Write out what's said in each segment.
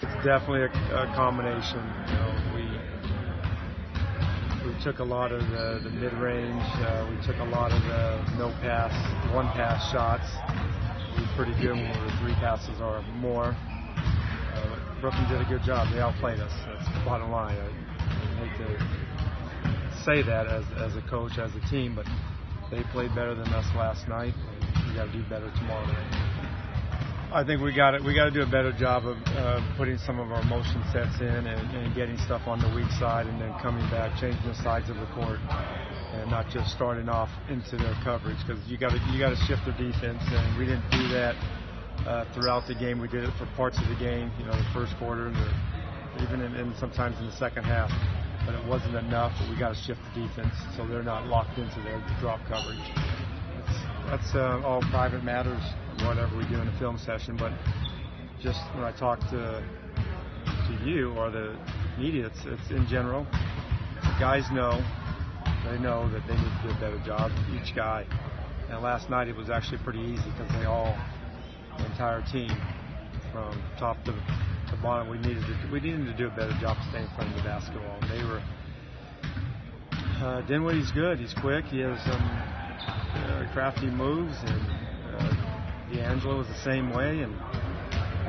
It's definitely a combination. You know, we took a lot of the mid-range. We took a lot of the no pass, one pass shots. We were pretty good when we were 3 passes or more. Brooklyn did a good job. They outplayed us. That's the bottom line. I hate to say that as a coach, as a team, but they played better than us last night. We got to do better tomorrow night. I think we got to do a better job of putting some of our motion sets in and getting stuff on the weak side, and then coming back, changing the sides of the court, and not just starting off into their coverage, because you got to shift their defense, and we didn't do that throughout the game. We did it for parts of the game, you know, the first quarter, and even sometimes in the second half. But it wasn't enough. But we got to shift the defense so they're not locked into their drop coverage. That's all private matters, whatever we do in a film session. But just when I talk to you or the media, it's in general. The guys know. They know that they need to do a better job, each guy. And last night it was actually pretty easy because the entire team, from top to bottom, we needed to do a better job staying in front of the basketball. And they were. Dinwiddie's good. He's quick. He has some crafty moves, and D'Angelo was the same way, and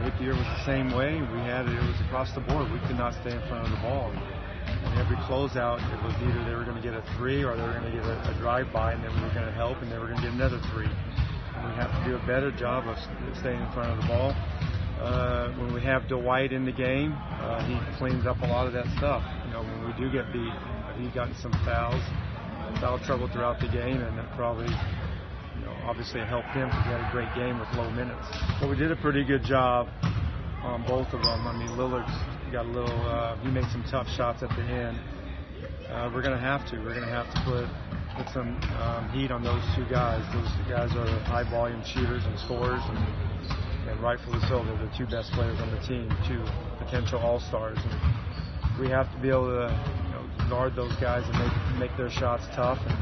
Napier was the same way. It was across the board. We could not stay in front of the ball. And every closeout, it was either they were going to get a 3 or they were going to get a drive-by, and then we were going to help, and they were going to get another 3. And we have to do a better job of staying in front of the ball. When we have Dwight in the game, he cleans up a lot of that stuff. You know, when we do get beat, he got in some foul trouble throughout the game, and that probably, you know, obviously helped him because he had a great game with low minutes. But we did a pretty good job on both of them. I mean, Lillard's got a little. He made some tough shots at the end. We're going to have to. We're going to have to put some heat on those 2 guys. Those guys are high volume shooters and scorers, and rightfully so. They're the 2 best players on the team, 2 potential all-stars. And we have to be able to, you know, guard those guys and make their shots tough. And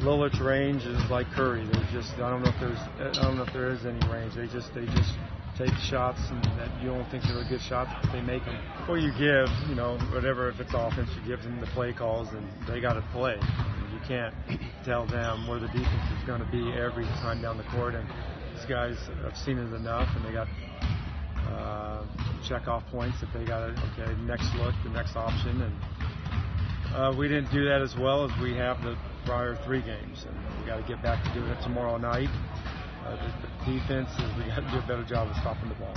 Lillard's range is like Curry. They just I don't know if there is any range. They just take shots and that you don't think they're good shots, but they make them. Or you give, you know, whatever, if it's offense, you give them the play calls, and they got to play. You can't tell them where the defense is going to be every time down the court. And these guys have seen it enough, and they got check-off points if they got next look, the next option. And we didn't do that as well as we have the prior 3 games, and we got to get back to doing it tomorrow night. The defense is we got to do a better job of stopping the ball.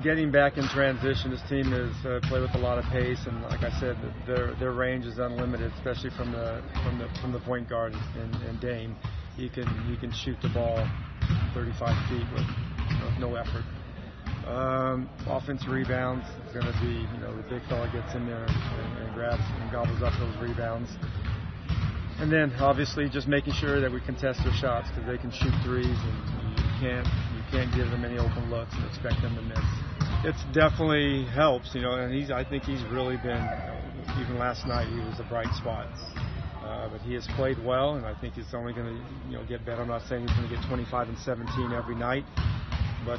Getting back in transition, this team is play with a lot of pace, and like I said, their range is unlimited, especially from the point guard and Dame. He can shoot the ball 35 feet with no effort. Offensive rebounds is going to be, you know, the big fella gets in there and grabs and gobbles up those rebounds. And then obviously just making sure that we contest their shots, because they can shoot 3s, and you can't give them any open looks and expect them to miss. It definitely helps, you know, and I think he's really been, even last night he was a bright spot. But he has played well, and I think he's only going to, you know, get better. I'm not saying he's going to get 25 and 17 every night, but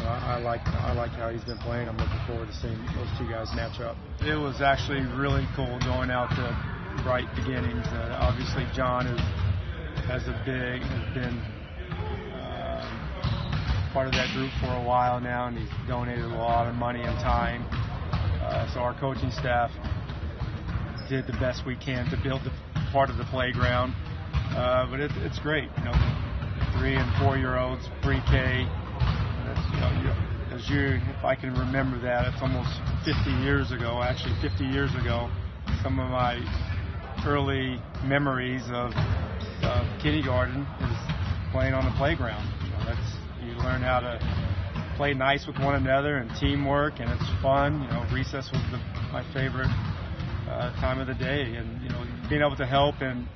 I like how he's been playing. I'm looking forward to seeing those 2 guys match up. It was actually really cool going out to bright beginnings. Obviously, John has been part of that group for a while now, and he's donated a lot of money and time. So our coaching staff did the best we can to build the part of the playground. But it's great, you know, 3 and 4-year-olds, pre-K. If I can remember that, it's almost 50 years ago. Actually, 50 years ago, some of my early memories of kindergarten is playing on the playground. You learn how to play nice with one another and teamwork, and it's fun. You know, recess was my favorite time of the day, and you know, being able to help in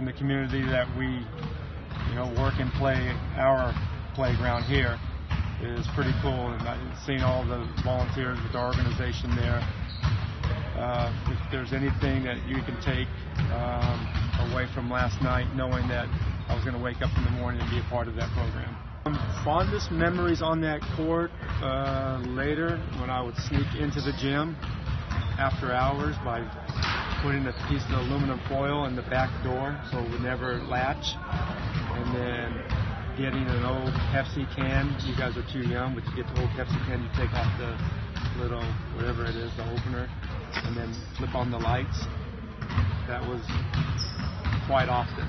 the community that we, you know, work and play our playground here is pretty cool. And seeing all the volunteers with our organization there. If there's anything that you can take away from last night, knowing that I was going to wake up in the morning and be a part of that program. Fondest memories on that court, later when I would sneak into the gym after hours by putting a piece of aluminum foil in the back door so it would never latch, and then getting an old Pepsi can. You guys are too young, but you get the old Pepsi can, you take off the little, whatever it is, the opener, and then flip on the lights. That was quite often.